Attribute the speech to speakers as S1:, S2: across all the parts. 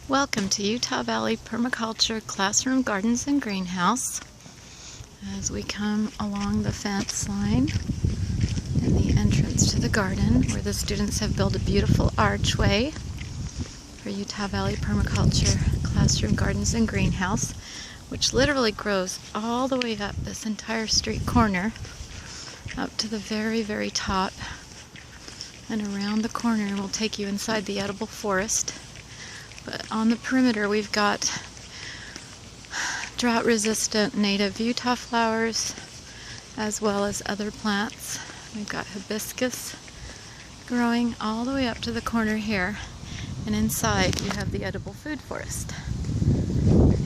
S1: Welcome to Utah Valley Permaculture Classroom Gardens and Greenhouse. As we come along the fence line in the entrance to the garden, where the students have built a beautiful archway for Utah Valley Permaculture Classroom Gardens and Greenhouse, which literally grows all the way up this entire street corner, up to the very, very top, and around the corner will take you inside the edible forest. But on the perimeter we've got drought-resistant native Utah flowers as well as other plants. We've got hibiscus growing all the way up to the corner here, and inside you have the edible food forest.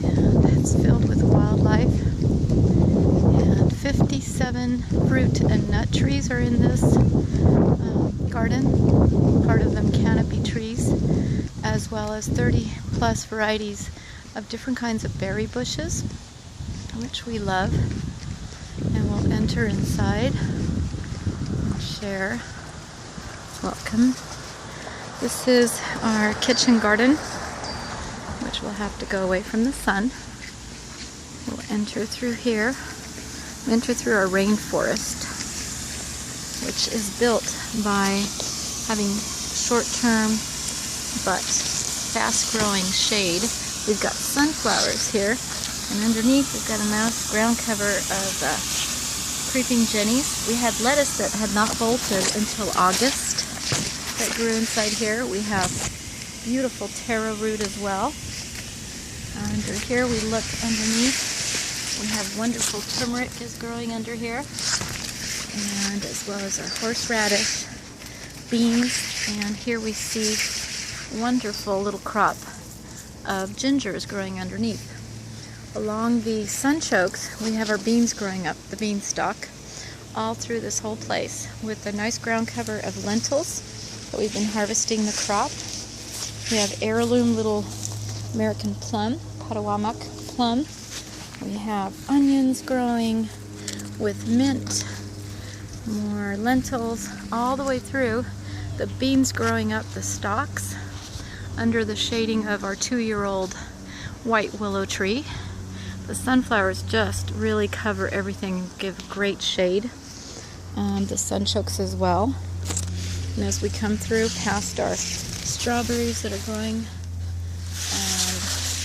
S1: And it's filled with wildlife, and 57 fruit and nut trees are in this garden, part of them canopy trees, as well as 30 plus varieties of different kinds of berry bushes, which we love. And we'll enter inside and share. Welcome. This is our kitchen garden, which will have to go away from the sun. We'll enter through here, enter through our rainforest, which is built by having short-term but fast-growing shade. We've got sunflowers here, and underneath we've got a nice ground cover of creeping jennies. We had lettuce that had not bolted until August that grew inside here. We have beautiful taro root as well. Under here we look underneath. We have wonderful turmeric is growing under here, and as well as our horseradish, beans, and here we see wonderful little crop of ginger is growing underneath. Along the sunchokes we have our beans growing up, the beanstalk, all through this whole place, with a nice ground cover of lentils that we've been harvesting the crop. We have heirloom little American plum, Patawamak plum. We have onions growing with mint, more lentils, all the way through. The beans growing up the stalks under the shading of our 2-year-old white willow tree. The sunflowers just really cover everything, give great shade. The sunchokes as well. And as we come through past our strawberries that are growing, and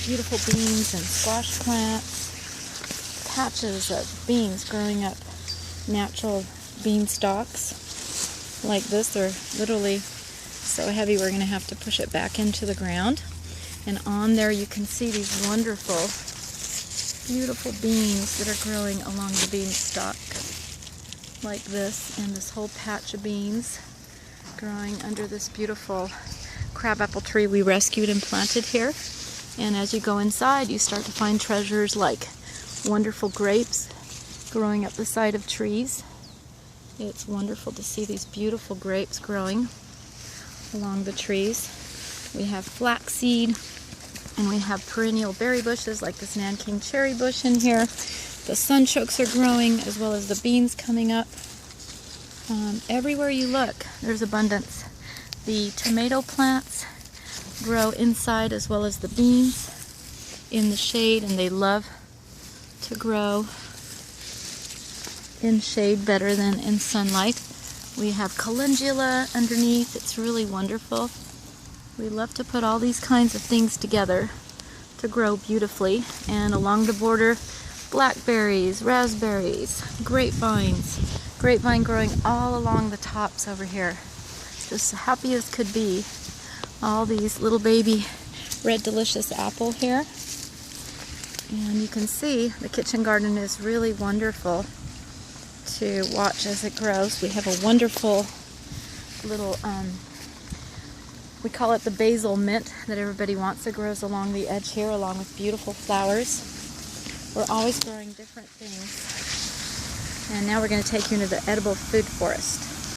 S1: beautiful beans and squash plants, patches of beans growing up, natural bean stalks like this. They're literally so heavy we're going to have to push it back into the ground. And on there you can see these wonderful, beautiful beans that are growing along the beanstalk like this, and this whole patch of beans growing under this beautiful crabapple tree we rescued and planted here. And as you go inside you start to find treasures like wonderful grapes growing up the side of trees. It's wonderful to see these beautiful grapes growing along the trees. We have flaxseed, and we have perennial berry bushes like this Nanking cherry bush in here. The sunchokes are growing, as well as the beans coming up. Everywhere you look, there's abundance. The tomato plants grow inside as well as the beans in the shade, and they love to grow in shade better than in sunlight. We have calendula underneath. It's really wonderful. We love to put all these kinds of things together to grow beautifully. And along the border, blackberries, raspberries, grapevines. Grapevine growing all along the tops over here. Just happy as could be. All these little baby red delicious apple here. And you can see the kitchen garden is really wonderful to watch as it grows. We have a wonderful little, we call it the basil mint that everybody wants, that grows along the edge here, along with beautiful flowers. We're always growing different things. And now we're going to take you into the edible food forest.